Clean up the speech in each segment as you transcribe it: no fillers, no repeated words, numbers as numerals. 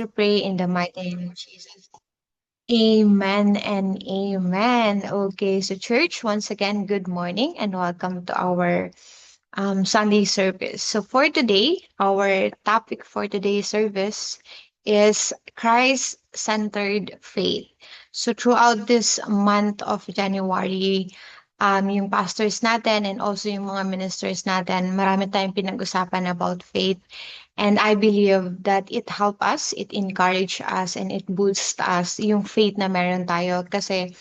to pray in the mighty name of Jesus. Amen and amen. Okay, so church, once again, good morning and welcome to our Sunday service. So for today, our topic for today's service is Christ-centered faith. So throughout this month of January, yung pastors natin and also yung mga ministers natin, marami tayong pinag-usapan about faith. And I believe that it help us, it encourage us, and it boosts us yung faith na meron tayo. Kasi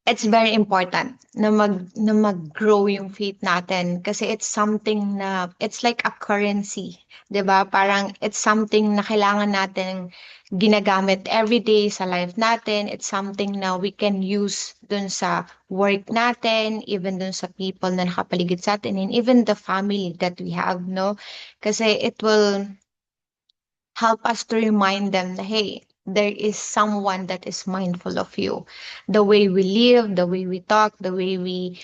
it's very important na mag-grow yung faith natin kasi it's something na it's like a currency, 'di ba? Parang it's something na kailangan natin ginagamit every day sa life natin. It's something na we can use dun sa work natin, even dun sa people na nakapaligid sa atin, and even the family that we have, no? Kasi it will help us to remind them that, hey, there is someone that is mindful of you. The way we live, the way we talk, the way we,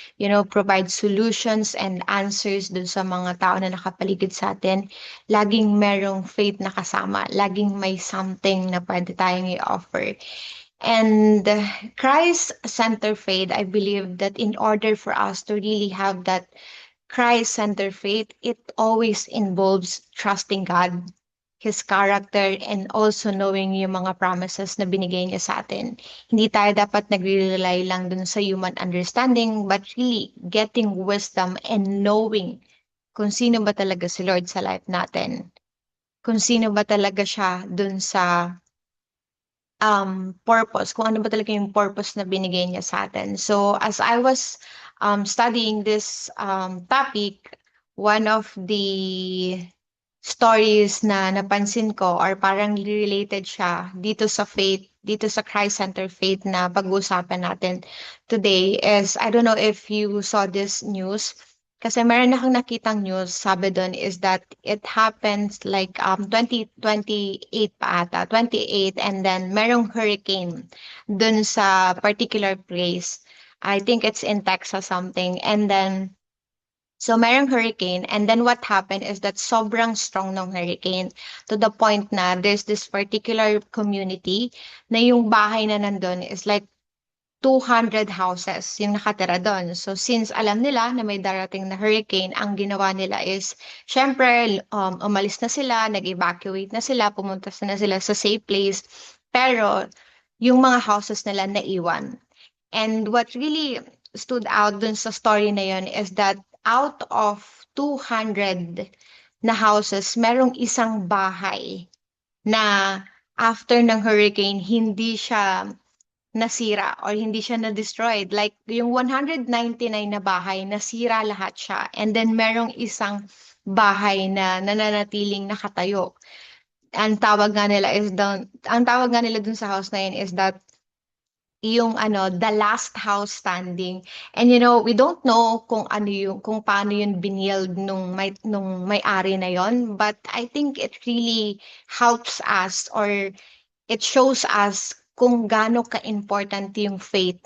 provide solutions and answers dun sa mga tao na nakapaligid sa atin, laging merong faith na kasama. Laging may something na pwede tayong i-offer. And Christ-centered faith, I believe that in order for us to really have that Christ-centered faith, it always involves trusting God, His character, and also knowing yung mga promises na binigay niya sa atin. Hindi tayo dapat nagre-rely lang dun sa human understanding, but really getting wisdom and knowing kung sino ba talaga si Lord sa life natin. Kung sino ba talaga siya dun sa purpose, kung ano ba talaga yung purpose na binigay niya sa atin. So, as I was studying this topic, one of the stories na napansin ko or parang related siya dito sa faith, dito sa Christ-centered faith na pag-uusapan natin today is, I don't know if you saw this news, kasi meron akong nakitang news, sabi doon is that it happens like 2028 pa ata, 28, and then merong hurricane doon sa particular place. I think it's in Texas something. And then so merong hurricane, and then what happened is that sobrang strong ng hurricane to the point na there's this particular community na yung bahay na nandun is like 200 houses yung nakatira doon. So since alam nila na may darating na hurricane, ang ginawa nila is, syempre, umalis na sila, nag-evacuate na sila, pumunta na sila sa safe place, pero yung mga houses nila naiwan. And what really stood out dun sa story na yun is that out of 200 na houses, merong isang bahay na after ng hurricane, hindi siya nasira or hindi siya na-destroyed. Like, yung 199 na bahay, nasira lahat siya. And then, merong isang bahay na nananatiling nakatayo. Ang tawag nga nila dun sa house na yun is that yung the last house standing. And we don't know kung paano yun binield nung may-ari na yon, but I think it really helps us or it shows us kung gaano ka-important yung faith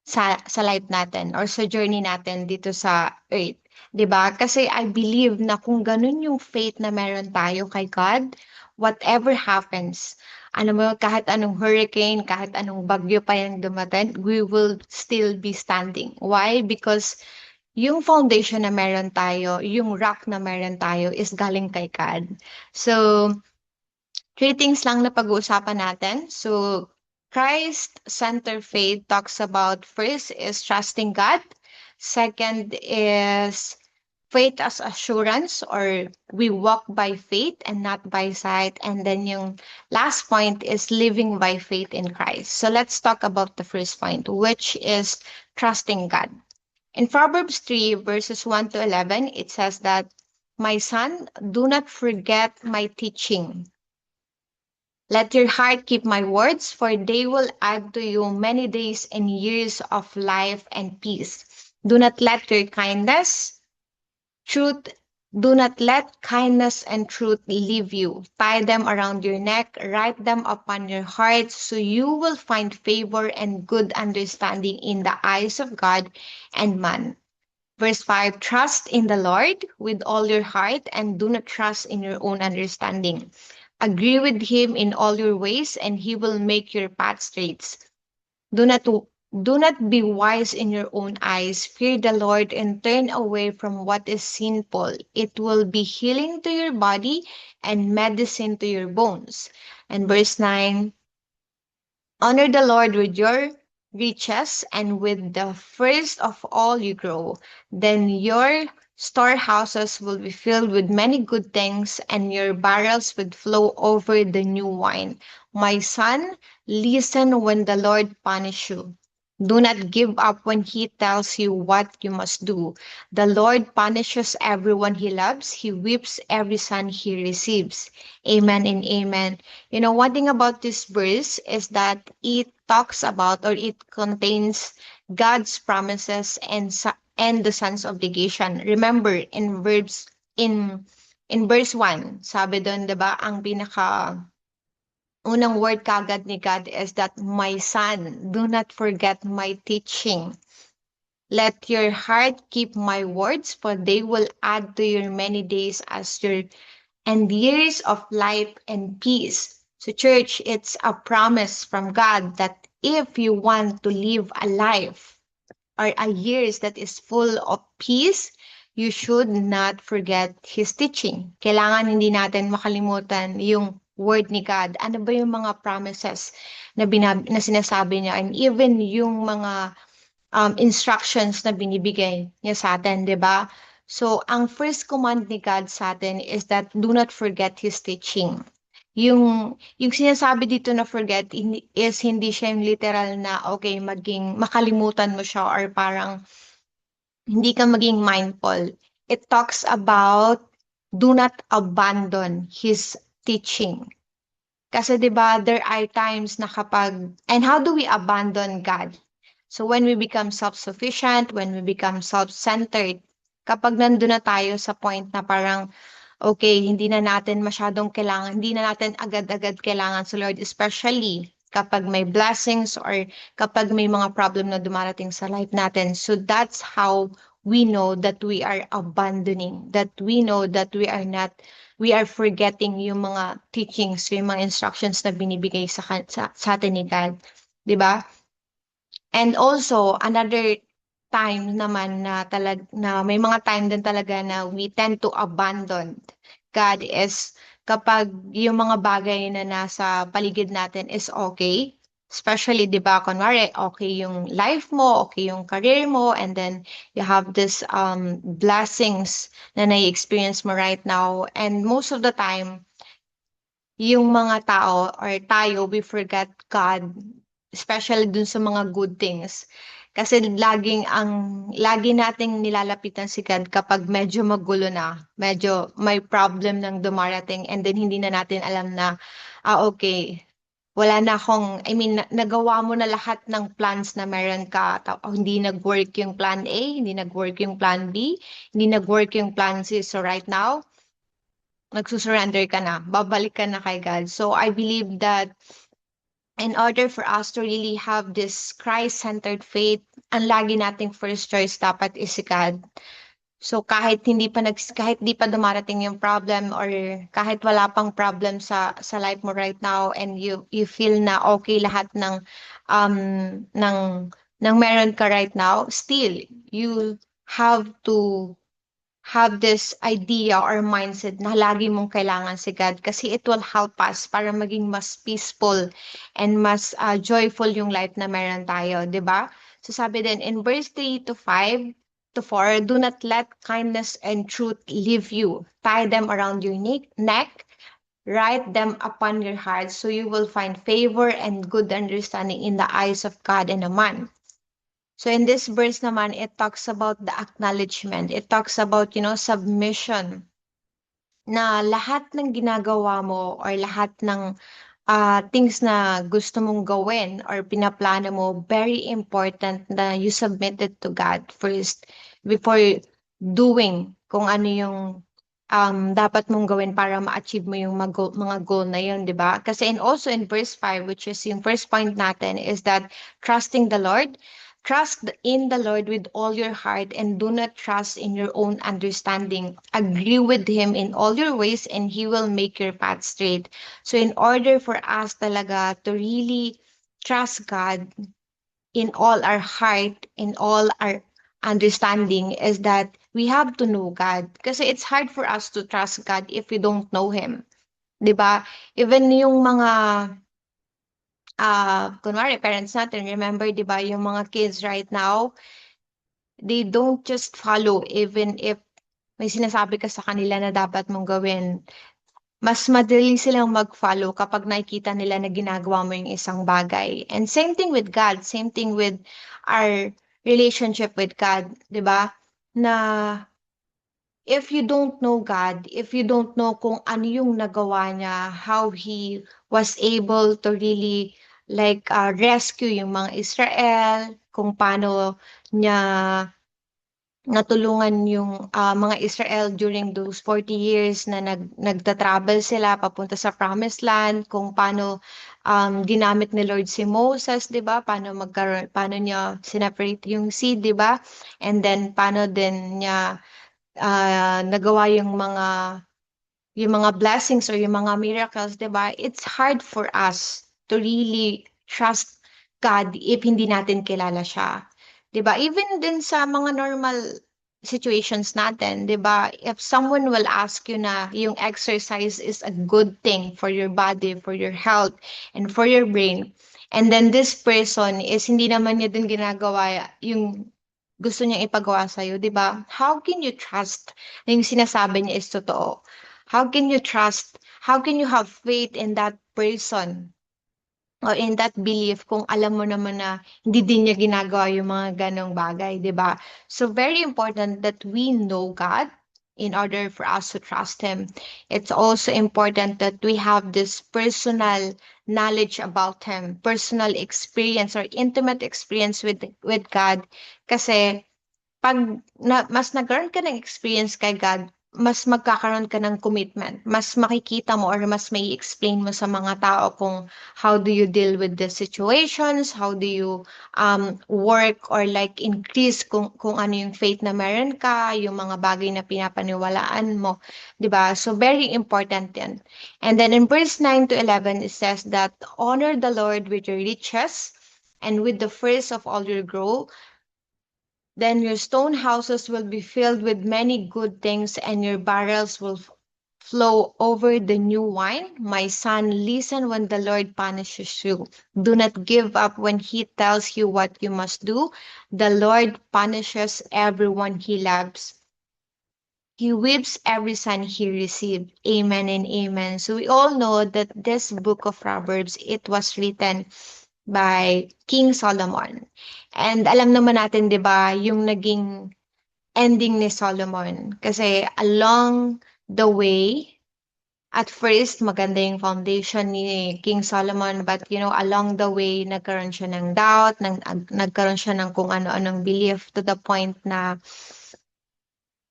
sa life natin or sa journey natin dito sa earth. 'Di ba? Kasi I believe na kung ganun yung faith na meron tayo kay God, whatever happens, alam mo, kahit anong hurricane, kahit anong bagyo pa yung dumating, we will still be standing. Why? Because yung foundation na meron tayo, yung rock na meron tayo is galing kay God. So, three things lang na pag-uusapan natin. So, Christ-centered faith talks about first is trusting God. Second is faith as assurance or we walk by faith and not by sight. And then yung last point is living by faith in Christ. So let's talk about the first point, which is trusting God. In Proverbs 3 verses 1 to 11, it says that, "My son, do not forget my teaching. Let your heart keep my words, for they will add to you many days and years of life and peace. Do not let your truth, do not let kindness and truth leave you. Tie them around your neck, write them upon your heart, so you will find favor and good understanding in the eyes of God and man." Verse 5, "Trust in the Lord with all your heart and do not trust in your own understanding. Agree with him in all your ways, and he will make your path straight. Do not do not be wise in your own eyes. Fear the Lord and turn away from what is sinful. It will be healing to your body and medicine to your bones. And verse 9, honor the Lord with your riches and with the first of all you grow. Then your storehouses will be filled with many good things, and your barrels will flow over the new wine. My son, listen when the Lord punish you. Do not give up when he tells you what you must do. The Lord punishes everyone he loves. He whips every son he receives. Amen and amen. You know, one thing about this verse is that it talks about, or it contains, God's promises and and the son's obligation. Remember in verse 1, sabi doon, 'di ba, ang pinaka unang word kagad ni God is that, my son, do not forget my teaching. Let your heart keep my words, for they will add to your many days as your and years of life and peace. So, church, it's a promise from God that if you want to live a life or a years that is full of peace, you should not forget His teaching. Kailangan hindi natin makalimutan yung word ni God. Ano ba yung mga promises na sinasabi niya, and even yung mga instructions na binibigay niya sa atin, di ba? So, ang first command ni God sa atin is that do not forget His teaching. Yung sinasabi dito na forget is hindi siya yung literal na, okay, makalimutan mo siya or parang hindi ka maging mindful. It talks about do not abandon His teaching. Kasi 'di ba, there are times na and how do we abandon God? So when we become self-sufficient, when we become self-centered, kapag nandun na tayo sa point na parang, okay, hindi na natin masyadong kailangan, hindi na natin agad-agad kailangan sa Lord, especially kapag may blessings or kapag may mga problem na dumarating sa life natin. So that's how we know that we are abandoning, that we know that we are forgetting yung mga teachings, yung mga instructions na binibigay sa atin ni God. 'Di ba? And also, another time naman na may mga time din talaga na we tend to abandon God is kapag yung mga bagay na nasa paligid natin is okay. Especially, di ba, kunwari, okay yung life mo, okay yung career mo, and then you have this blessings na nai-experience mo right now. And most of the time, yung mga tao or tayo, we forget God, especially dun sa mga good things. Kasi lagi nating nilalapitan si God kapag medyo magulo na, medyo may problem nang dumarating, and then hindi na natin alam na, okay, wala na akong, I mean, nagawa mo na lahat ng plans na meron ka, hindi nag-work yung plan A, hindi nag-work yung plan B, hindi nag-work yung plan C. So right now, nagsusurrender ka na, babalik ka na kay God. So I believe that in order for us to really have this Christ-centered faith, ang lagi nating first choice dapat is si God. So kahit di pa dumarating yung problem, or kahit wala pang problem sa life mo right now, and you feel na okay lahat um ng ng meron ka right now, still you have to have this idea or mindset na lagi mong kailangan si God, kasi it will help us para maging mas peaceful and mas joyful yung life na meron tayo, di ba? So sabi din in verse 3 to 5 to 4, do not let kindness and truth leave you. Tie them around your neck, write them upon your heart, so you will find favor and good understanding in the eyes of God and a man. So in this verse naman, it talks about the acknowledgement. It talks about, submission. Na lahat ng ginagawa mo or lahat ng things na gusto mong gawin or pinaplano mo, very important na you submit it to God first before doing kung ano yung dapat mong gawin para ma-achieve mo yung mga goal na yun, di ba? Kasi also in verse 5, which is yung first point natin, is that trusting the Lord. Trust in the Lord with all your heart and do not trust in your own understanding. Agree with Him in all your ways and He will make your path straight. So in order for us talaga to really trust God in all our heart, in all our understanding, is that we have to know God. Kasi it's hard for us to trust God if we don't know Him. 'Di ba? Even yung mga kunwari parents natin, remember 'di ba, yung mga kids right now, they don't just follow even if may sinasabi ka sa kanila na dapat mong gawin. Mas madali silang mag-follow kapag nakikita nila na ginagawa mo yung isang bagay. And same thing with God, same thing with our relationship with God, 'di ba? Na if you don't know God, if you don't know kung ano yung nagawa niya, how He was able to really like rescue yung mga Israel, kung paano niya natulungan yung mga Israel during those 40 years na nagta-travel sila papunta sa Promised Land, kung paano ginamit ni Lord si Moses, 'di ba? Paano niya sineparate yung seed, 'di ba? And then paano din niya nagawa yung mga blessings or yung mga miracles, 'di ba? It's hard for us to really trust God if hindi natin kilala siya. 'Di ba? Even din sa mga normal situations natin, 'di ba? If someone will ask you na yung exercise is a good thing for your body, for your health, and for your brain, and then this person is hindi naman niya din ginagawa yung gusto niyang ipagawa sa'yo, 'di ba? How can you trust na yung sinasabi niya is totoo? How can you trust? How can you have faith in that person or in that belief kung alam mo naman na hindi din niya ginagawa yung mga ganong bagay, 'di ba? So very important that we know God in order for us to trust Him. It's also important that we have this personal knowledge about Him, personal experience or intimate experience with God. Kasi pag mas nagkaroon ka ng experience kay God, mas magkakaroon ka ng commitment. Mas makikita mo or mas may explain mo sa mga tao kung how do you deal with the situations, how do you work or like increase kung ano yung faith na meron ka, yung mga bagay na pinapaniwalaan mo, 'di ba? So very important 'yan. And then in verse 9 to 11 it says that honor the Lord with your riches and with the first of all your growth. Then your stone houses will be filled with many good things, and your barrels will flow over the new wine. My son, listen when the Lord punishes you. Do not give up when He tells you what you must do. The Lord punishes everyone He loves. He whips every son he received. Amen and amen. So we all know that this book of Proverbs, it was written by King Solomon. And alam naman natin, 'di ba, yung naging ending ni Solomon. Kasi along the way, at first, maganda yung foundation ni King Solomon, but along the way, nagkaroon siya ng doubt, nagkaroon siya ng kung ano-anong belief to the point na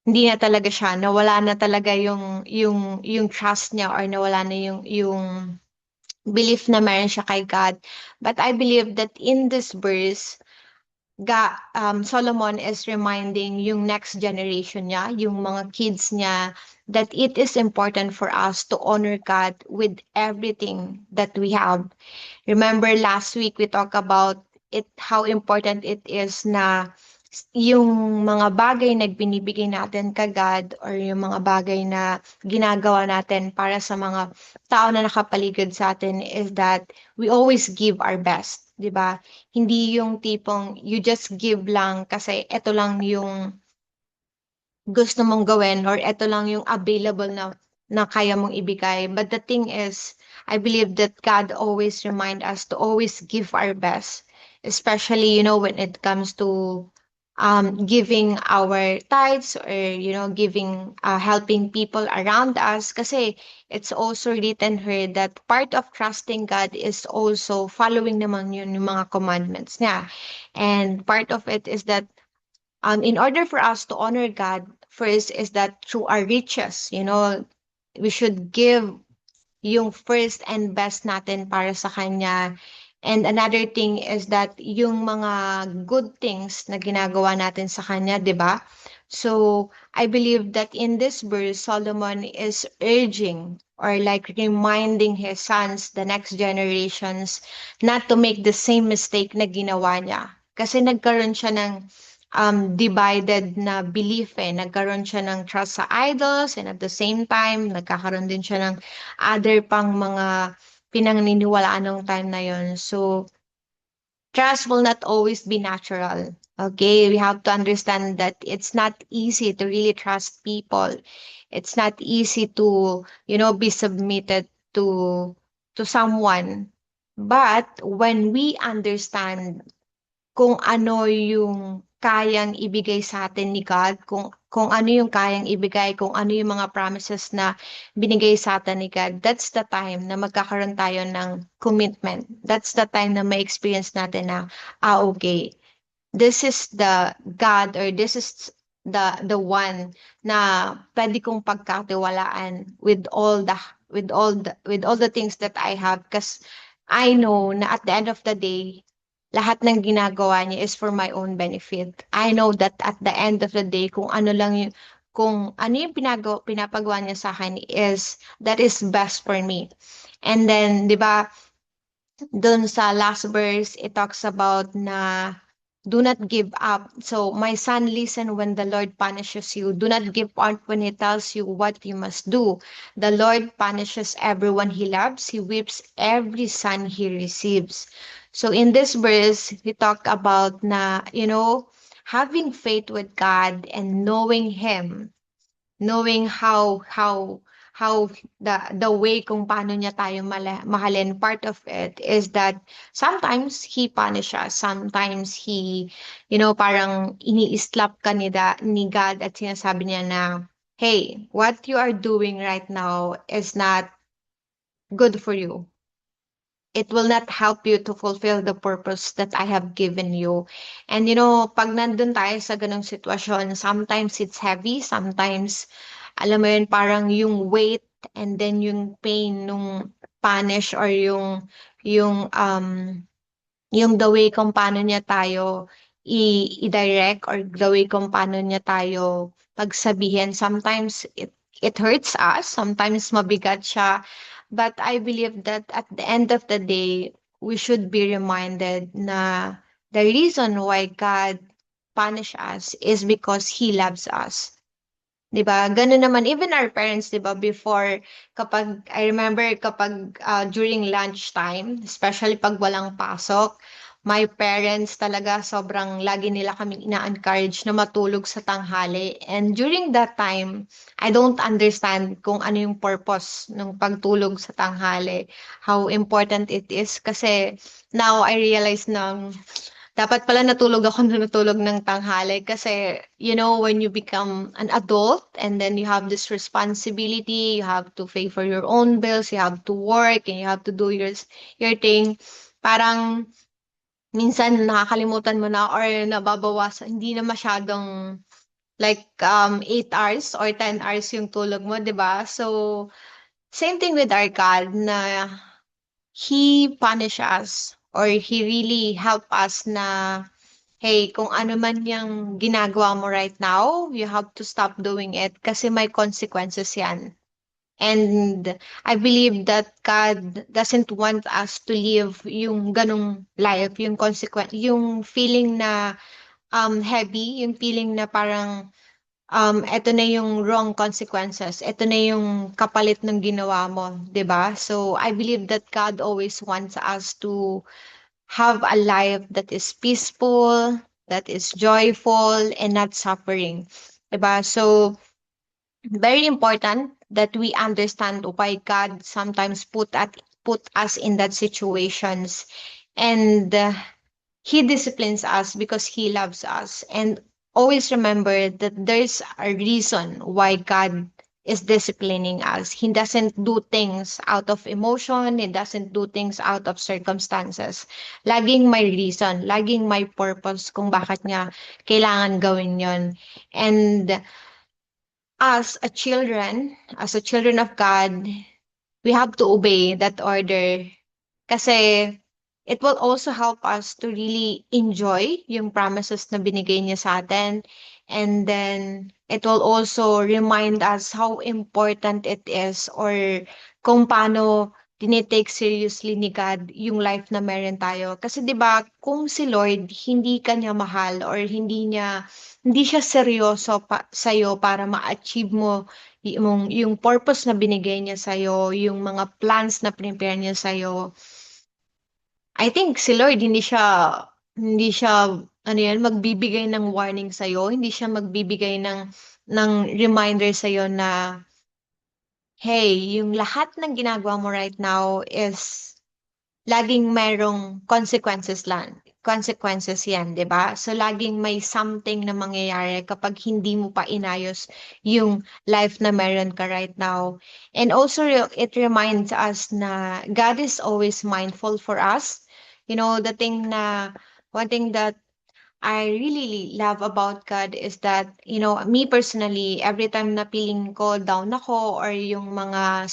hindi na talaga siya, nawala na talaga yung trust niya or nawala na yung belief na meron siya kay God. But I believe that in this verse, Solomon is reminding yung next generation niya, yung mga kids niya, that it is important for us to honor God with everything that we have. Remember last week we talked about it, how important it is na yung mga bagay na binibigay natin kay God or yung mga bagay na ginagawa natin para sa mga tao na nakapaligid sa atin is that we always give our best, 'di ba? Hindi yung tipong you just give lang kasi ito lang yung gusto mong gawin or ito lang yung available na kaya mong ibigay. But the thing is, I believe that God always remind us to always give our best, especially when it comes to giving our tithes or giving helping people around us, kasi it's also written here that part of trusting God is also following naman yun yung mga commandments niya, and part of it is that in order for us to honor God, first is that through our riches, we should give yung first and best natin para sa Kanya. And another thing is that yung mga good things na ginagawa natin sa kanya, 'di ba? So, I believe that in this verse, Solomon is urging or like reminding his sons, the next generations, not to make the same mistake na ginawa niya. Kasi nagkaroon siya ng divided na belief eh. Nagkaroon siya ng trust sa idols and at the same time, nagkakaroon din siya ng other pang mga pinaniniwalaan ng time na yon. So, trust will not always be natural. Okay, we have to understand that it's not easy to really trust people. It's not easy to, be submitted to someone. But when we understand kung ano yung kayang ibigay sa atin ni God, kung ano yung kayang ibigay, kung ano yung mga promises na binigay sa atin ni God, that's the time na magkakaroon tayo ng commitment. That's the time na may experience natin na, okay, this is the God or this is the one na pwede kong pagkatiwalaan with all the things that I have, because I know na at the end of the day lahat ng ginagawa niya is for my own benefit. I know that at the end of the day kung ano yung pinapagawa niya sa akin is that is best for me. And then, 'di ba, dun sa last verse, it talks about na do not give up. So, my son, listen when the Lord punishes you. Do not give up when he tells you what you must do. The Lord punishes everyone he loves. He whips every son he receives. So, in this verse, we talk about na, having faith with God and knowing him, knowing how the way kung paano niya tayo mahalin. Part of it is that sometimes he punish us, sometimes he parang ini-slap ka ni God at sinasabi niya na, hey, what you are doing right now is not good for you. It will not help you to fulfill the purpose that I have given you. And pag nandun tayo sa ganong sitwasyon, sometimes it's heavy, sometimes, alam mo yun, parang yung weight and then yung pain nung punish or yung the way kung paano niya tayo i-direct or the way kung paano niya tayo pagsabihin. Sometimes it hurts us, sometimes mabigat siya. But I believe that at the end of the day, we should be reminded na the reason why God punish us is because He loves us. 'Di ba? Ganun naman even our parents, 'di ba, before kapag I remember kapag during lunchtime, especially pag walang pasok, my parents talaga sobrang lagi nila kaming ina-encourage na matulog sa tanghali. And during that time, I don't understand kung ano yung purpose ng pagtulog sa tanghali, how important it is kasi now I realize na dapat pala natulog ng tanghali kasi, when you become an adult and then you have this responsibility, you have to pay for your own bills, you have to work, and you have to do your thing. Parang minsan nakakalimutan mo na or nababawasan, hindi na masyadong like 8 hours or 10 hours yung tulog mo, 'di ba? So, same thing with our God na He punish us or He really help us na, hey, kung ano man yung ginagawa mo right now, you have to stop doing it kasi may consequences yan. And I believe that God doesn't want us to live yung ganong life, yung yung feeling na heavy, yung feeling na parang eto na yung wrong consequences, eto na yung kapalit ng ginawa mo, 'di ba? So I believe that God always wants us to have a life that is peaceful, that is joyful, and not suffering. Diba? So, very important that we understand why God sometimes put us in that situations. And He disciplines us because He loves us. And always remember that there's a reason why God is disciplining us. He doesn't do things out of emotion. He doesn't do things out of circumstances. Laging may reason. Laging may purpose kung bakit niya kailangan gawin yon. And as a children of God, we have to obey that order. Kasi it will also help us to really enjoy yung promises na binigay niya sa atin. And then, it will also remind us how important it is or kung paano tinitake seriously ni God yung life na meron tayo. Kasi 'di ba, kung si Lord hindi ka niya mahal or hindi siya seryoso sa'yo para ma-achieve mo yung purpose na binigay niya sa'yo, yung mga plans na prepare niya sa'yo, I think si Lord hindi siya ano yan, magbibigay ng warning sa'yo, hindi siya magbibigay ng reminder sa'yo na, hey, yung lahat ng ginagawa mo right now is laging merong consequences yan, 'di ba? So laging may something na mangyayari kapag hindi mo pa inayos yung life na meron ka right now. And also it reminds us na God is always mindful for us. You know, one thing that I really love about God is that, you know, me personally, every time na feeling ko down ako or yung mga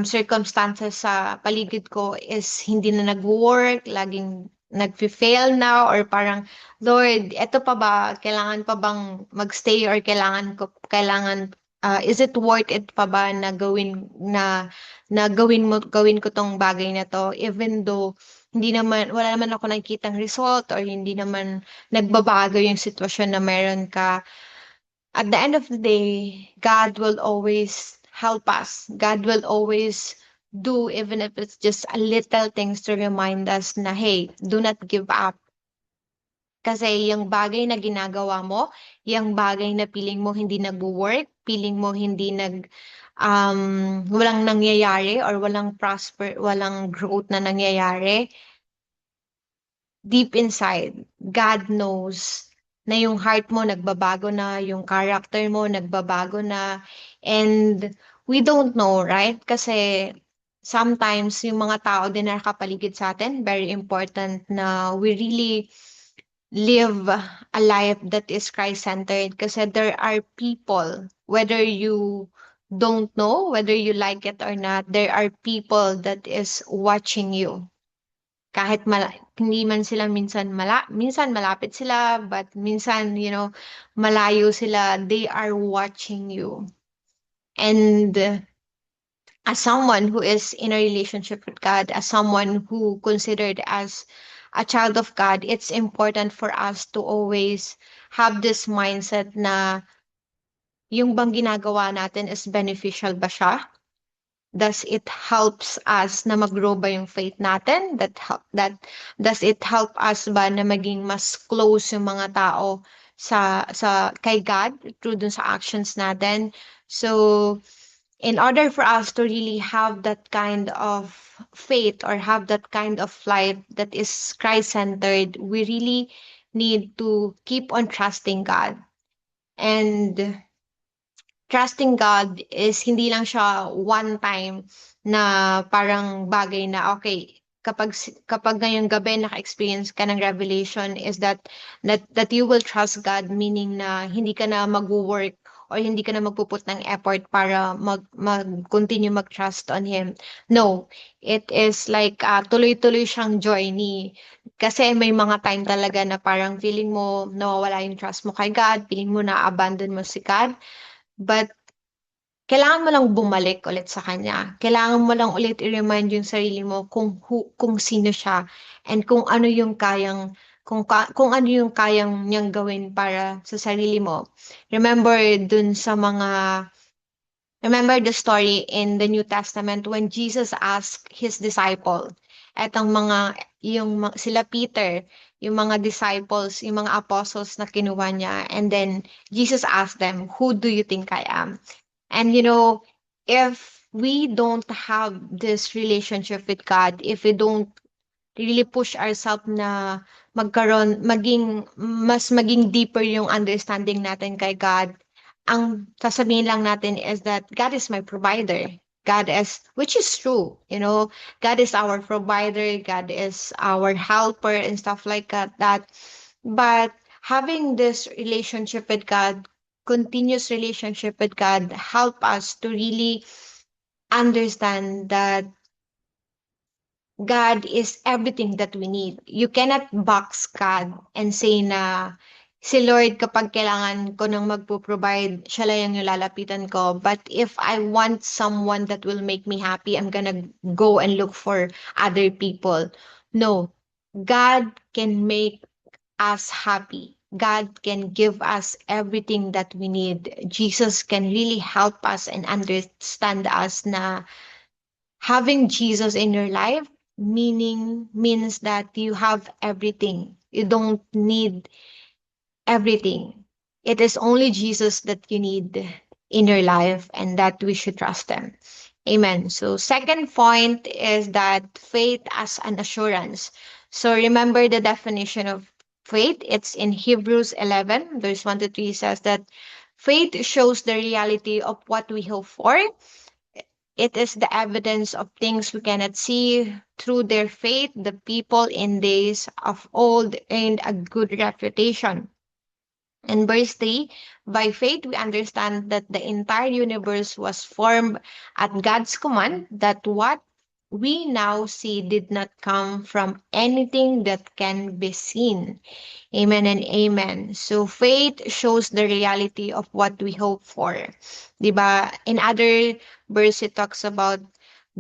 circumstances sa paligid ko is hindi na nag-work, laging nag-fail na or parang, Lord, eto pa ba? Kailangan pa bang magstay or is it worth it pa ba na gawin ko tong bagay na to even though wala naman ako nakikitang result or hindi naman nagbabago yung sitwasyon na meron ka. At the end of the day, God will always help us. God will always do, even if it's just a little things to remind us na, hey, do not give up. Kasi yung bagay na ginagawa mo, yung bagay na feeling mo hindi nag-work, feeling mo walang nangyayari or walang growth na nangyayari, deep inside, God knows na yung heart mo nagbabago na, yung character mo nagbabago na, and we don't know, right? Kasi sometimes yung mga tao din na nakapaligid sa atin, very important na we really live a life that is Christ-centered kasi there are people, whether you don't know, whether you like it or not, there are people that is watching you kahit hindi man sila minsan malapit sila, but minsan, you know, malayo sila, they are watching you. And as someone who is in a relationship with God, as someone who considered as a child of God, it's important for us to always have this mindset na yung bang ginagawa natin is beneficial ba siya? Does it helps us na mag-grow ba yung faith natin? Does it help us ba na maging mas close yung mga tao kay God through dun sa actions natin? So, in order for us to really have that kind of faith or have that kind of life that is Christ-centered, we really need to keep on trusting God. And trusting God is hindi lang siya one time na parang bagay na okay, kapag ngayong gabi naka-experience ka ng revelation is that you will trust God, meaning na hindi ka na mag-work or hindi ka na magpuput ng effort para mag-continue mag-trust on Him. No, it is like tuloy-tuloy siyang journey. Kasi may mga time talaga na parang feeling mo nawawala yung trust mo kay God, feeling mo na abandon mo si God. But kailangan mo lang bumalik ulit sa kanya. Kailangan mo lang ulit i-remind yung sarili mo kung sino siya and kung ano yung kayang niyang gawin para sa sarili mo. Remember dun sa mga Remember the story in the New Testament when Jesus asked his disciple, sila Peter, yung mga disciples, yung mga apostles na kinuha niya, and then Jesus asked them, who do you think I am? And you know, if we don't have this relationship with God, if we don't really push ourselves na maging deeper yung understanding natin kay God, ang sasabihin lang natin is that God is my provider. Which is true, you know, God is our provider, God is our helper and stuff like that. But having this relationship with God, continuous relationship with God, help us to really understand that God is everything that we need. You cannot box God and say na si Lord kapag kailangan ko nang magpo-provide, siya lang yung lalapitan ko. But if I want someone that will make me happy, I'm gonna go and look for other people. No, God can make us happy. God can give us everything that we need. Jesus can really help us and understand us na having Jesus in your life means that you have everything. You don't need everything. It is only Jesus that you need in your life and that we should trust him. Amen. So second point is that faith as an assurance. So remember the definition of faith. It's in Hebrews 11, verse 1 to 3 says that faith shows the reality of what we hope for. It is the evidence of things we cannot see. Through their faith, the people in days of old earned a good reputation. In verse 3, by faith we understand that the entire universe was formed at God's command, that what we now see did not come from anything that can be seen. Amen and amen. So faith shows the reality of what we hope for. 'Di ba? In other verse it talks about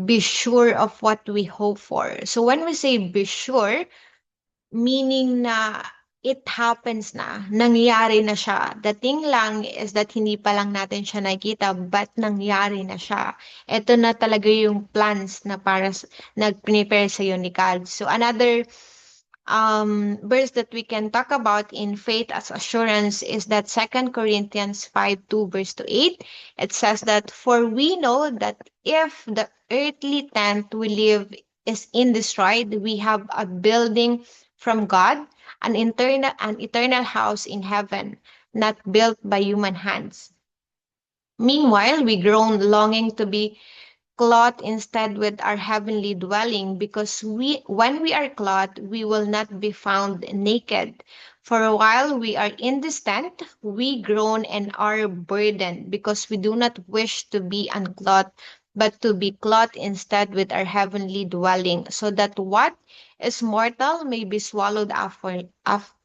be sure of what we hope for. So when we say be sure, meaning na it happens na, nangyari na siya. The thing lang is that hindi pa lang natin siya nakikita, but nangyari na siya. Ito na talaga yung plans na nag-prepare sa ni God. So another verse that we can talk about in faith as assurance is that Second Corinthians 5:2 verse to 8. It says that, for we know that if the earthly tent we live is in destroyed, we have a building from God, an eternal house in heaven, not built by human hands. Meanwhile, we groan longing to be clothed instead with our heavenly dwelling, because when we are clothed, we will not be found naked. For a while we are in this tent, we groan and are burdened, because we do not wish to be unclothed, but to be clothed instead with our heavenly dwelling, so that what is mortal may be swallowed up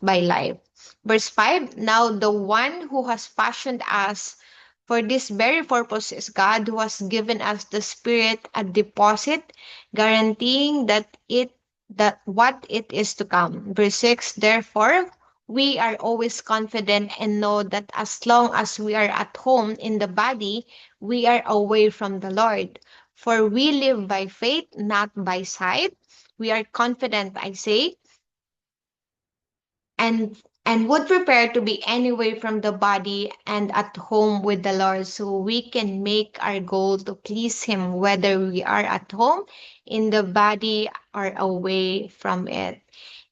by life. Verse 5, now the one who has fashioned us for this very purpose is God, who has given us the Spirit a deposit, guaranteeing that what it is to come. Verse 6, therefore, we are always confident and know that as long as we are at home in the body, we are away from the Lord. For we live by faith, not by sight. We are confident, I say, and would prepare to be anyway from the body and at home with the Lord, so we can make our goal to please him whether we are at home in the body or away from it.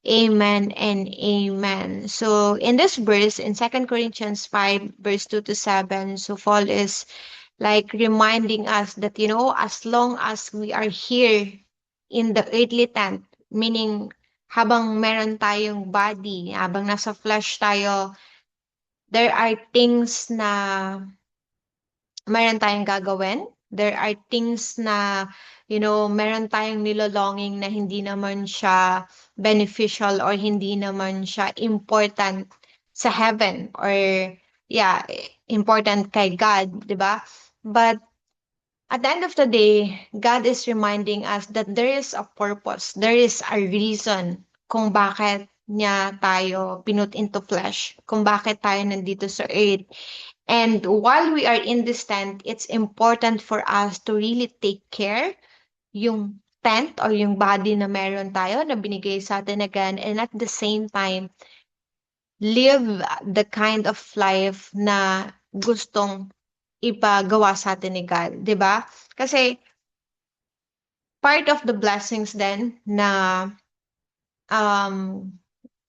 Amen and amen. So in this verse in Second Corinthians 5 verse 2 to 7, so Paul is like reminding us that, as long as we are here in the earthly tent, meaning habang meron tayong body, habang nasa flesh tayo, there are things na meron tayong gagawin. There are things na, meron tayong nilolonging na hindi naman siya beneficial or hindi naman siya important sa heaven or, yeah, important kay God, di ba? But at the end of the day, God is reminding us that there is a purpose, there is a reason kung bakit niya tayo pinut into flesh, kung bakit tayo nandito sa earth. And while we are in this tent, it's important for us to really take care yung tent or yung body na meron tayo na binigay sa atin again, and at the same time, live the kind of life na gustong ipagawa sa atin ni God, 'di ba? Kasi part of the blessings then um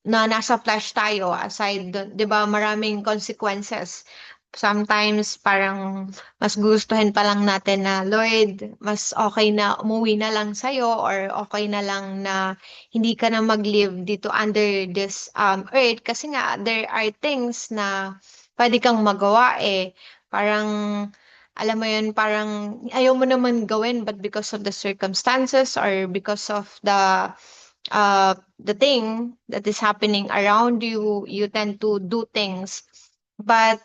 na nasa flesh tayo aside dun, 'di ba, maraming consequences. Sometimes parang mas gustuhin pa lang natin na, Lord, mas okay na umuwi na lang sa'yo or okay na lang na hindi ka na mag-live dito under this earth, kasi nga there are things na pwede kang magawa eh. Parang alam mo yun, parang ayaw mo naman gawin, but because of the circumstances or because of the thing that is happening around you, you tend to do things. But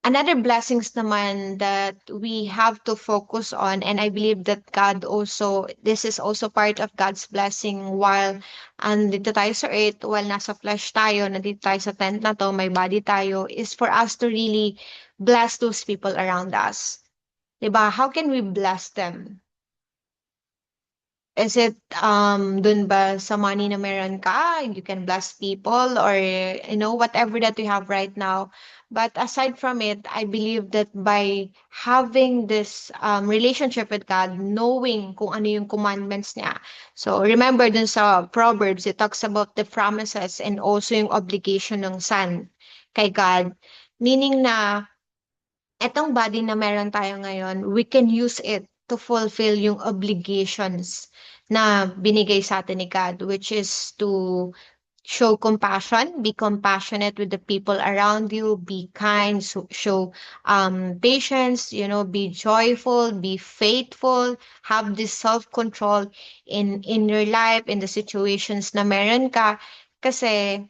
another blessings naman that we have to focus on, and I believe that God also, this is also part of God's blessing while andito tayo sa earth, while nasa flesh tayo, nandito tayo sa tent na to, may body tayo, is for us to really bless those people around us. 'Di ba? How can we bless them? Is it dun ba sa money na meron ka, you can bless people, or whatever that you have right now. But aside from it, I believe that by having this relationship with God, knowing kung ano yung commandments niya. So remember dun sa Proverbs, it talks about the promises and also yung obligation ng son kay God. Meaning na etong body na meron tayo ngayon, we can use it to fulfill yung obligations na binigay sa atin ni God, which is to show compassion, be compassionate with the people around you, be kind, show patience, be joyful, be faithful, have this self-control in your life, in the situations na meron ka. Kasi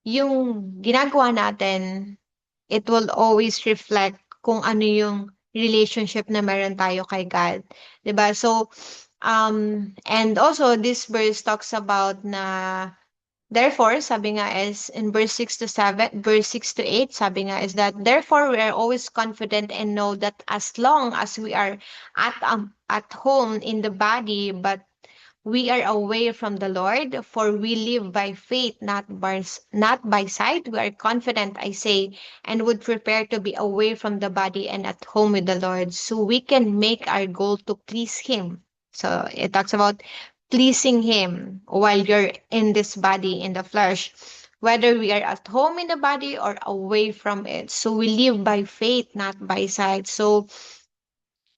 yung ginagawa natin, it will always reflect kung ano yung relationship na meron tayo kay God. 'Di ba? So, and also this verse talks about na therefore, sabi nga is in verse 6 to 8, sabi nga is that therefore we are always confident and know that as long as we are at home in the body, but we are away from the Lord, for we live by faith, not by sight. We are confident, I say, and would prepare to be away from the body and at home with the Lord, so we can make our goal to please Him. So it talks about pleasing Him while you're in this body, in the flesh, whether we are at home in the body or away from it. So we live by faith, not by sight. So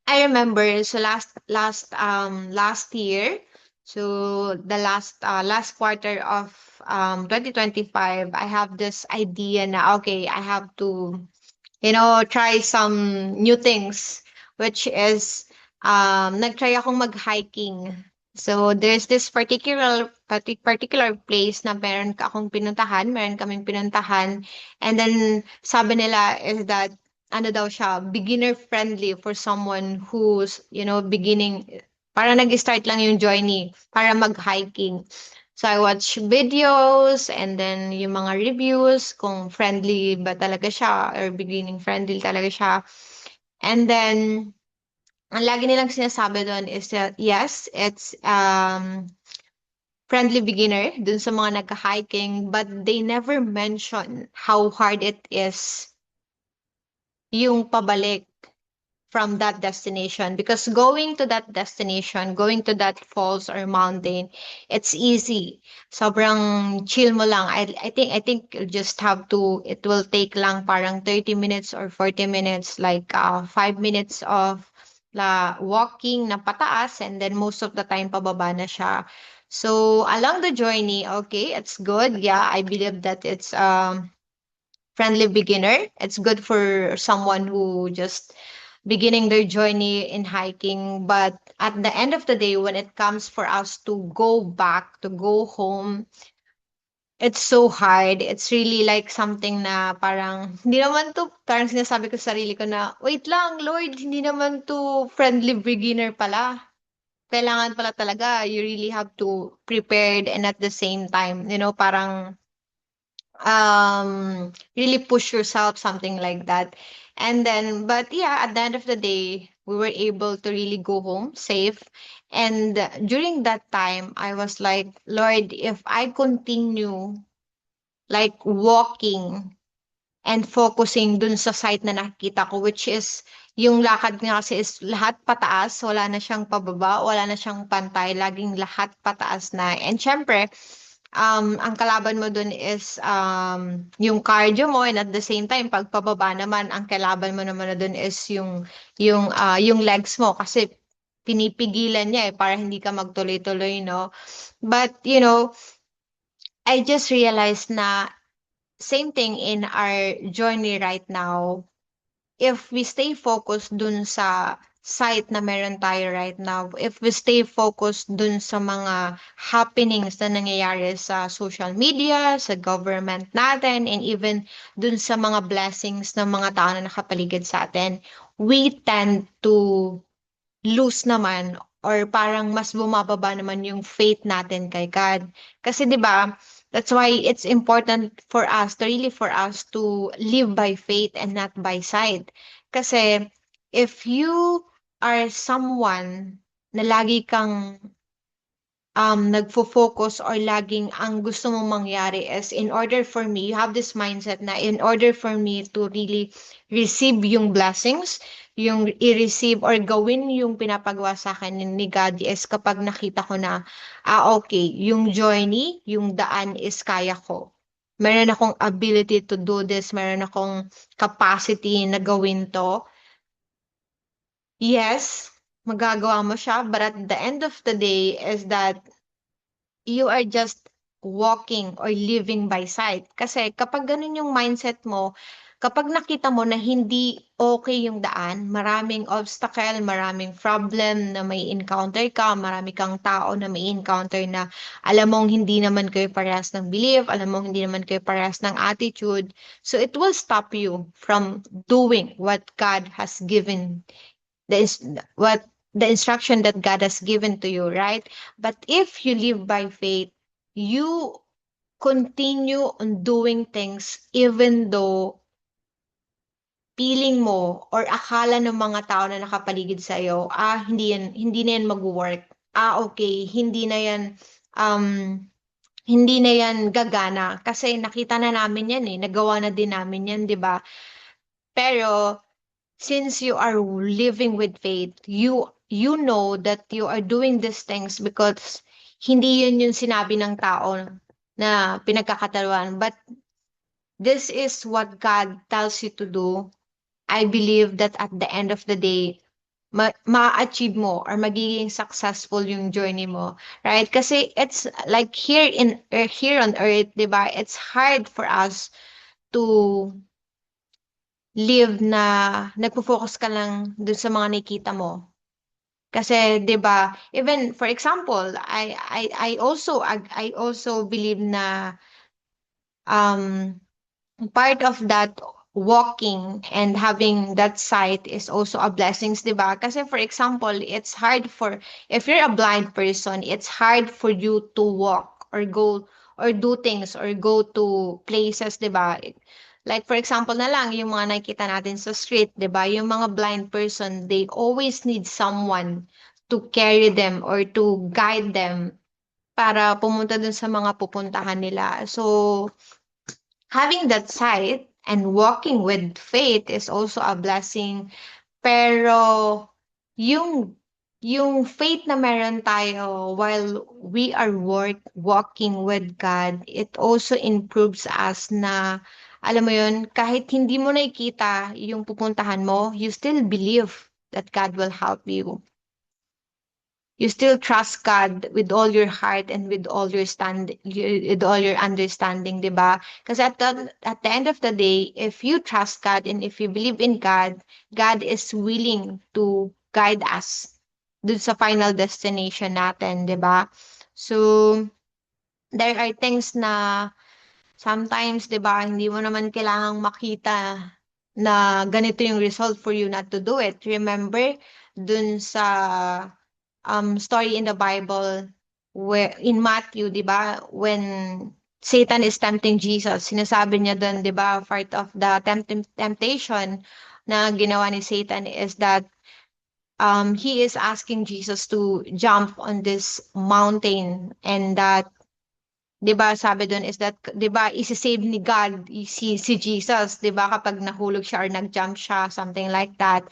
I remember, so last year, so the last quarter of 2025, I have this idea na okay, I have to try some new things, which is nagtry akong mag-hiking. So there's this particular place na meron kaming pinuntahan, and then sabi nila is that ano daw siya, beginner friendly for someone who's, beginning, para nag-start lang yung journey para mag-hiking. So I watch videos and then yung mga reviews kung friendly ba talaga siya or beginning friendly talaga siya. And then ang lagi nilang sinasabi doon is that yes, it's friendly beginner dun sa mga nagka-hiking, but they never mention how hard it is yung pabalik from that destination, because going to that destination, going to that falls or mountain, it's easy. Sobrang chill mo lang. I think you just have to, it will take lang parang 30 minutes or 40 minutes, like 5 minutes of walking na pataas, and then most of the time pababa na siya. So along the journey, okay, it's good. Yeah, I believe that it's friendly beginner. It's good for someone who just beginning their journey in hiking. But at the end of the day, when it comes for us to go back, to go home, it's so hard. It's really like something na parang, hindi naman to, parang sinasabi ko sa sarili ko na, wait lang, Lord, hindi naman to friendly beginner pala. Kailangan pala talaga, you really have to prepared, and at the same time, parang really push yourself, something like that. And then, but yeah, at the end of the day, we were able to really go home safe. And during that time, I was like, Lord, if I continue like walking and focusing dun sa site na nakikita ko, which is yung lakad nga kasi is lahat pataas, wala na siyang pababa, wala na siyang pantay, laging lahat pataas na. And syempre, ang kalaban mo dun is yung cardio mo, and at the same time, pag pababa naman, ang kalaban mo naman na dun is yung legs mo, kasi pinipigilan niya para hindi ka magtuloy-tuloy, no? But, I just realized na same thing in our journey right now. if we stay focused dun sa site na meron tayo right now, if we stay focused dun sa mga happenings na nangyayari sa social media, sa government natin, and even dun sa mga blessings ng mga tao na nakapaligid sa atin, we tend to lose naman or parang mas bumababa naman yung faith natin kay God. Kasi 'di ba, that's why it's important for us to really for us to live by faith and not by sight. Kasi if you are someone na lagi kang nagfo-focus or laging ang gusto mong mangyari is in order for me, you have this mindset na in order for me to really receive yung blessings, yung i-receive or gawin yung pinapagawa sa akin ni God is kapag nakita ko na, okay, yung journey, yung daan is kaya ko. Meron akong ability to do this, meron akong capacity na gawin to. Yes, magagawa mo siya, but at the end of the day is that you are just walking or living by sight. Kasi kapag ganun yung mindset mo, kapag nakita mo na hindi okay yung daan, maraming obstacle, maraming problem na may encounter ka, marami kang tao na may encounter na alam mong hindi naman kayo parehas ng belief, alam mong hindi naman kayo parehas ng attitude. So it will stop you from doing what God has given the what the instruction that God has given to you, right? But if you live by faith, you continue on doing things even though feeling mo or akala ng mga tao na nakapaligid sa iyo, hindi na yan mag-work. Okay, um, hindi na yan gagana. Kasi nakita na namin yan nagawa na din namin yan, di ba? Pero since you are living with faith, you know that you are doing these things because hindi yun yung sinabi ng tao na pinagkakataluan. But this is what God tells you to do. I believe that at the end of the day, ma-achieve mo or magiging successful yung journey mo, right? Kasi it's like here on earth, 'di ba? It's hard for us to live na nagfo-focus ka lang dun sa mga nakikita mo. Kasi 'di ba, even for example, I also believe na um part of that walking and having that sight is also a blessings, 'di ba? Kasi for example, it's hard for if you're a blind person, it's hard for you to walk or go or do things or go to places, 'di ba? Like for example na lang, yung mga nakikita natin sa street, 'di ba? Yung mga blind person, they always need someone to carry them or to guide them para pumunta dun sa mga pupuntahan nila. So, having that sight and walking with faith is also a blessing. Pero yung yung faith na meron tayo while we are walking with God, it also improves us na alam mo yun, kahit hindi mo nakikita yung pupuntahan mo, you still believe that God will help you. You still trust God with all your heart and with all your with all your understanding, 'di ba? Kasi at the end of the day, if you trust God and if you believe in God, God is willing to guide us dun sa final destination natin, 'di ba? So, there are things na sometimes, 'di ba, hindi mo naman kailangang makita na ganito yung result for you not to do it. Remember dun sa story in the Bible where in Matthew, 'di ba, when Satan is tempting Jesus, sinasabi niya doon, 'di ba, part of the temptation na ginawa ni Satan is that he is asking Jesus to jump on this mountain and that 'di ba sabi doon is that 'di ba isi-save ni God si Jesus 'di ba kapag nahulog siya or nag-jump siya something like that.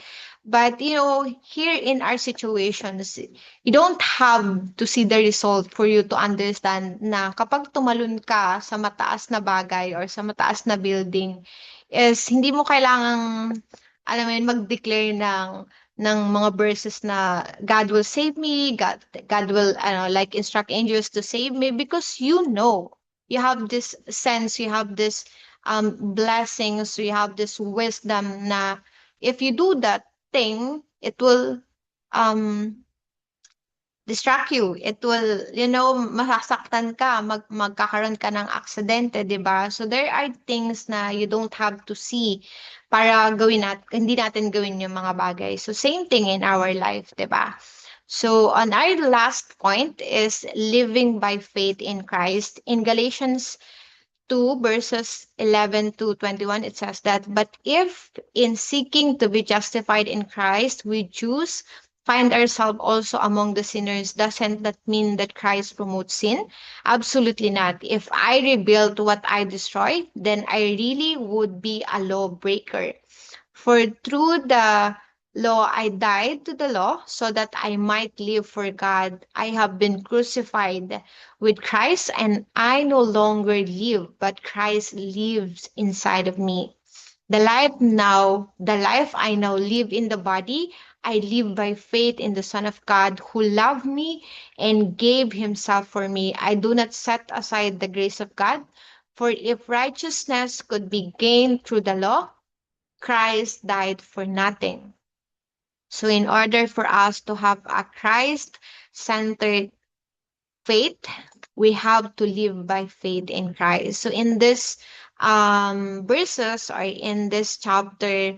But here in our situations, you don't have to see the result for you to understand na kapag tumalon ka sa mataas na bagay or sa mataas na building is hindi mo kailangang alam mo yun, mag-declare ng mga verses na God will save me, God will like instruct angels to save me because you have this sense, you have this blessings, you have this wisdom na if you do that thing, it will um distract you. It will, masasaktan ka, magkakaroon ka ng aksidente, 'di ba? So there are things na you don't have to see para hindi natin gawin yung mga bagay. So same thing in our life, 'di ba? So on our last point is living by faith in Christ. In Galatians 2 verses 11 to 21, it says that, but if in seeking to be justified in Christ, we Jews find ourselves also among the sinners, doesn't that mean that Christ promotes sin? Absolutely not. If I rebuild what I destroyed, then I really would be a lawbreaker. For through the law I died to the law so that I might live for God. I have been crucified with Christ, and I no longer live, but Christ lives inside of me. The life I now live in the body, I live by faith in the Son of God who loved me and gave himself for me. I do not set aside the grace of God, for if righteousness could be gained through the law, Christ died for nothing. So in order for us to have a Christ-centered faith, we have to live by faith in Christ. So in this verses or in this chapter,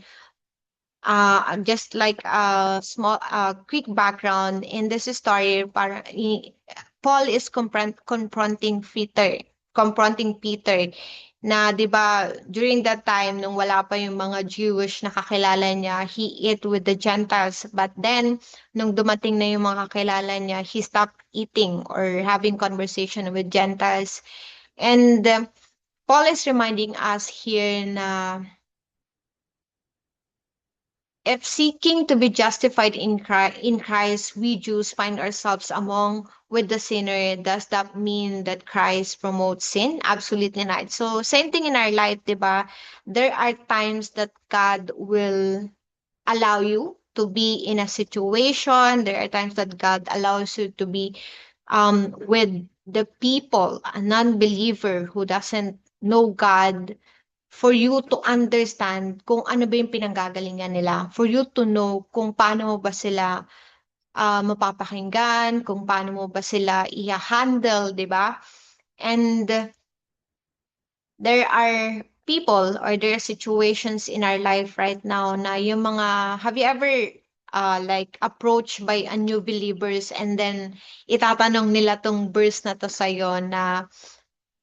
just like a small quick background in this story, Paul is confronting Peter na 'di ba during that time nung wala pa yung mga Jewish na kakilala niya, he ate with the Gentiles, but then nung dumating na yung mga kakilala niya, he stopped eating or having conversation with Gentiles. And Paul is reminding us here na if seeking to be justified in Christ, we Jews find ourselves among with the sinner, does that mean that Christ promotes sin? Absolutely not. So same thing in our life, diba? There are times that God will allow you to be in a situation. There are times that God allows you to be with the people, a non-believer who doesn't know God, for you to understand kung ano ba yung pinanggagalingan nila, for you to know kung paano mo ba sila mapapakinggan, kung paano mo ba sila i-handle, di ba? And there are people or there are situations in our life right now na yung mga, have you ever like approached by a new believers and then itatanong nila tong verse na to sa'yo na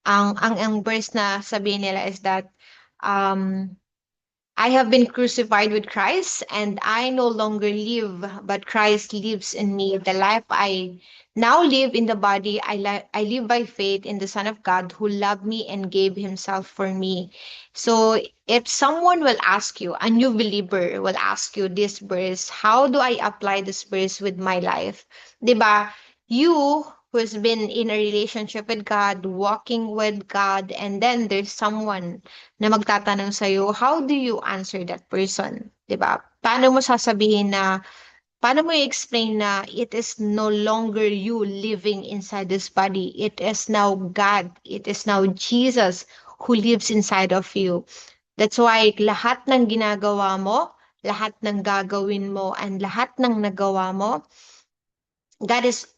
ang verse na sabihin nila is that um I have been crucified with Christ, and I no longer live, but Christ lives in me. The life I now live in the body, I live by faith in the Son of God who loved me and gave himself for me. So if someone will ask you, a new believer will ask you this verse, how do I apply this verse with my life? 'Di ba? You who's been in a relationship with God, walking with God, and then there's someone na magtatanong sa'yo, how do you answer that person? 'Di ba? Paano mo i-explain na it is no longer you living inside this body. It is now God. It is now Jesus who lives inside of you. That's why lahat ng ginagawa mo, lahat ng gagawin mo, and lahat ng nagawa mo, God is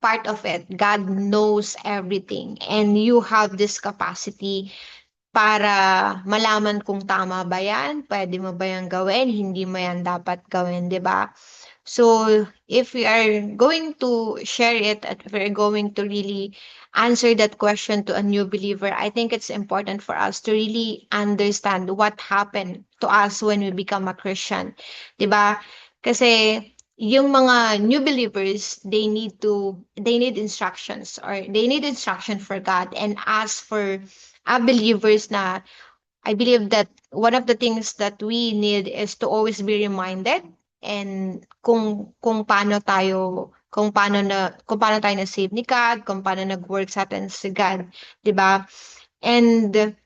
part of it. God knows everything. And you have this capacity para malaman kung tama ba yan, pwede mo ba yan gawin, hindi mo yan dapat gawin, di ba? So, if we are going to share it, if we're going to really answer that question to a new believer, I think it's important for us to really understand what happened to us when we become a Christian. 'Di ba? Kasi yung mga new believers, they need instructions or they need instruction for God, and as for believers na I believe that one of the things that we need is to always be reminded and kung paano tayo na save ni God, kung paano nag-work sa atin si God, 'di ba? And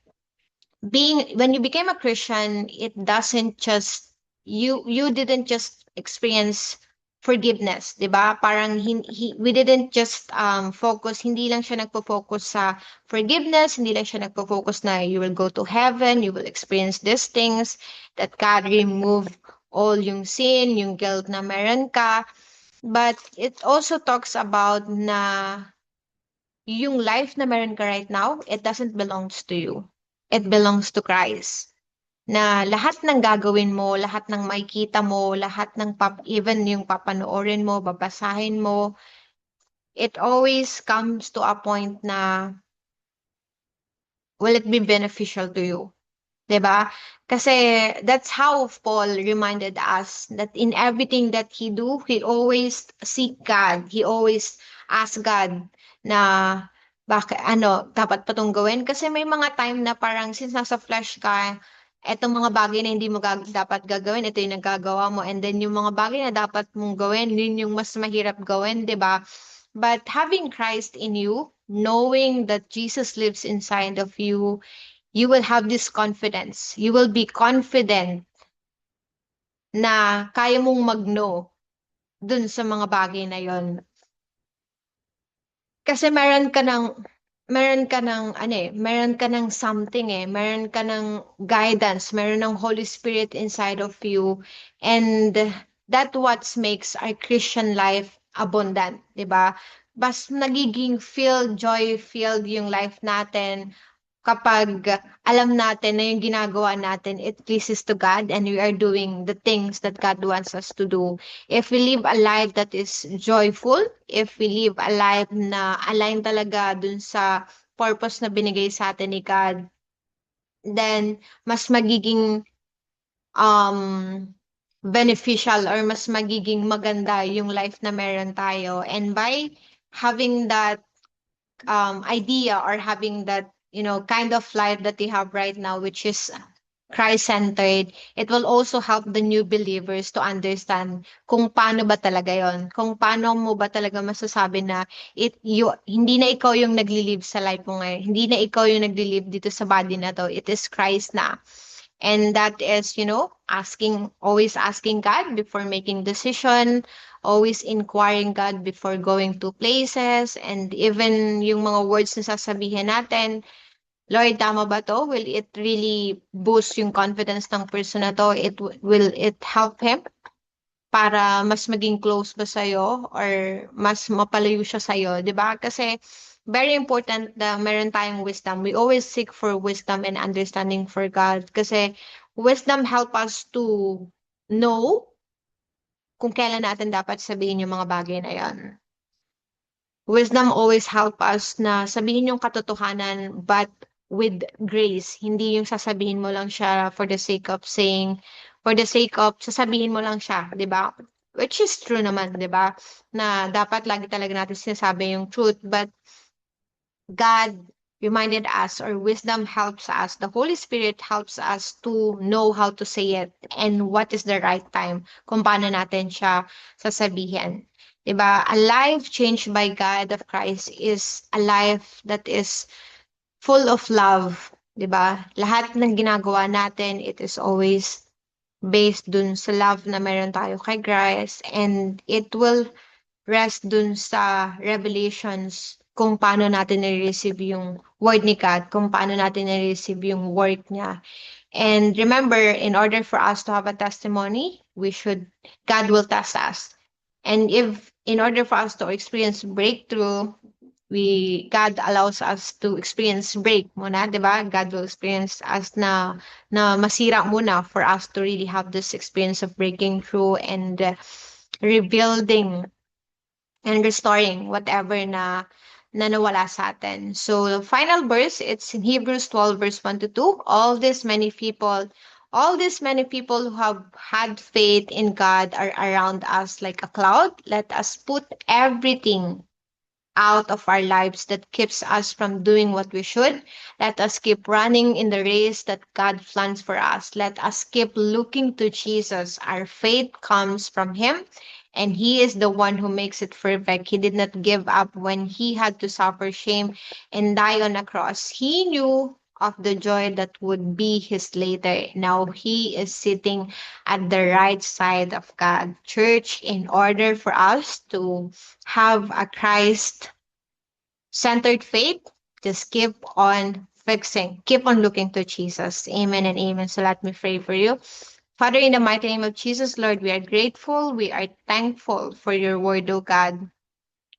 when you became a Christian, it doesn't just you didn't just experience forgiveness, 'di ba? Parang we didn't just focus, hindi lang siya nagpo-focus sa forgiveness, hindi lang siya nagpo-focus na you will go to heaven, you will experience these things that God removed all yung sin, yung guilt na meron ka. But it also talks about na yung life na meron ka right now, it doesn't belongs to you. It belongs to Christ. Na lahat ng gagawin mo, lahat ng makikita mo, lahat ng even yung papanoorin mo, babasahin mo, it always comes to a point na will it be beneficial to you? 'Di ba? Kasi that's how Paul reminded us that in everything that he do, he always seek God. He always ask God na bakit dapat pa tong gawin kasi may mga time na parang since nasa flesh ka, etong mga bagay na hindi mo dapat gagawin, ito yung nagagawa mo, and then yung mga bagay na dapat mong gawin, yun yung mas mahirap gawin, 'di ba? But having Christ in you, knowing that Jesus lives inside of you will have this confidence. You will be confident na kaya mong mag-no dun sa mga bagay na yon. Kasi meron ka ng something meron ka ng guidance, meron ng Holy Spirit inside of you, and that what makes our Christian life abundant, 'di ba? Bas nagiging filled, joy-filled yung life natin kapag alam natin na yung ginagawa natin, it pleases to God and we are doing the things that God wants us to do. If we live a life that is joyful, if we live a life na align talaga dun sa purpose na binigay sa atin ni God, then mas magiging um beneficial or mas magiging maganda yung life na meron tayo. And by having that idea or having that kind of life that they have right now, which is Christ-centered, it will also help the new believers to understand kung paano ba talaga yon, kung paano mo ba talaga masasabi na hindi na ikaw yung nagli-live sa life mo ngayon, hindi na ikaw yung nagli-live dito sa body na to, it is Christ na. And that is, always asking God before making decision, always inquiring God before going to places, and even yung mga words na sasabihin natin, Lord, tama ba to? Will it really boost yung confidence ng person na to? Will it help him para mas maging close ba sa'yo or mas mapalayo siya sa'yo, di ba? Kasi very important na meron tayong wisdom. We always seek for wisdom and understanding for God kasi wisdom help us to know kung kailan natin dapat sabihin yung mga bagay na yan. Wisdom always help us na sabihin yung katotohanan but with grace. Hindi yung sasabihin mo lang siya for the sake of saying, for the sake of sasabihin mo lang siya, di ba? Which is true naman, di ba? Na dapat lagi talaga natin sinasabi yung truth. But God reminded us, or wisdom helps us, the Holy Spirit helps us to know how to say it and what is the right time kung paano natin siya sasabihin. Diba? A life changed by God of Christ is a life that is full of love. Diba? Lahat ng ginagawa natin, it is always based dun sa love na meron tayo kay Christ, and it will rest dun sa revelations kung paano natin na-receive yung word ni God, kung paano natin na-receive yung work niya. And remember, in order for us to have a testimony, God will test us. And if in order for us to experience breakthrough, God allows us to experience break muna, di ba? God will experience us na masira muna for us to really have this experience of breaking through and rebuilding and restoring whatever na nawala sa atin. So the final verse, it's in Hebrews 12 verse 1 to 2. All these many people who have had faith in God are around us like a cloud. Let us put everything out of our lives that keeps us from doing what we should. Let us keep running in the race that God plans for us. Let us keep looking to Jesus. Our faith comes from Him, and He is the one who makes it perfect. He did not give up when He had to suffer shame and die on a cross. He knew of the joy that would be His later. Now He is sitting at the right side of God. Church, in order for us to have a Christ centered faith, just keep on keep on looking to Jesus. Amen and amen. So let me pray for you. Father, in the mighty name of Jesus, Lord, we are grateful. We are thankful for your word, O God,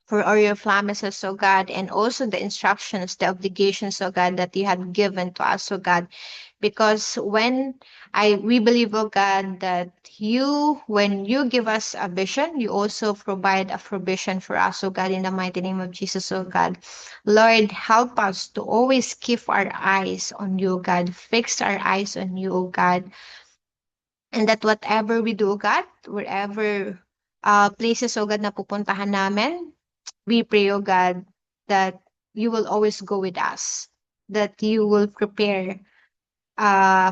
for all your promises, O God, and also the instructions, the obligations, O God, that you have given to us, O God. Because when we believe, oh God, that when you give us a vision, you also provide a provision for us, oh God, in the mighty name of Jesus, oh God. Lord, help us to always keep our eyes on you, oh God. Fix our eyes on you, oh God. And that whatever we do, oh God, wherever places, oh God, na pupuntahan namin, we pray, oh God, that you will always go with us, that you will prepare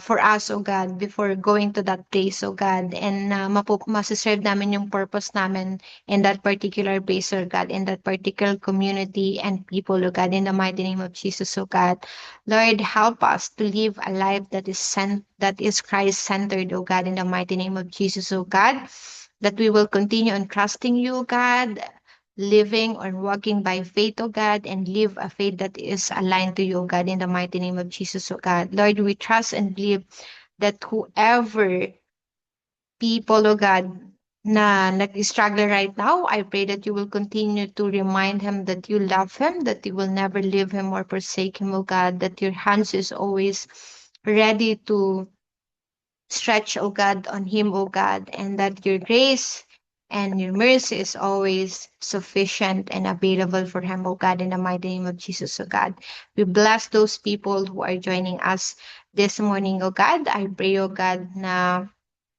for us, oh God, before going to that place, oh God, and masiserve namin yung purpose namin in that particular place, oh God, in that particular community and people, oh God, in the mighty name of Jesus, oh God. Lord, help us to live a life that is Christ-centered, oh God, in the mighty name of Jesus, oh God, that we will continue on trusting you, God, living or walking by faith, oh God, and live a faith that is aligned to you, oh God, in the mighty name of Jesus, oh God. Lord, we trust and believe that whoever people, oh God, na nag-struggle right now, I pray that you will continue to remind him that you love him, that you will never leave him or forsake him, oh God, that your hands is always ready to stretch, O God, on him, O God, and that your grace and your mercy is always sufficient and available for him, O God, in the mighty name of Jesus, O God. We bless those people who are joining us this morning, O God. I pray, O God, na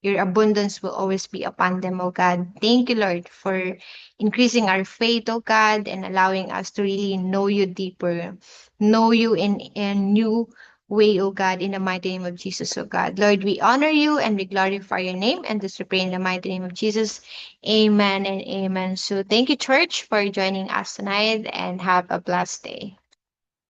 your abundance will always be upon them, O God. Thank you, Lord, for increasing our faith, O God, and allowing us to really know you deeper, know you in a new way, O God, in the mighty name of Jesus, O God. Lord, we honor you and we glorify your name, and this we pray in the mighty name of Jesus. Amen and amen. So thank you, church, for joining us tonight, and have a blessed day.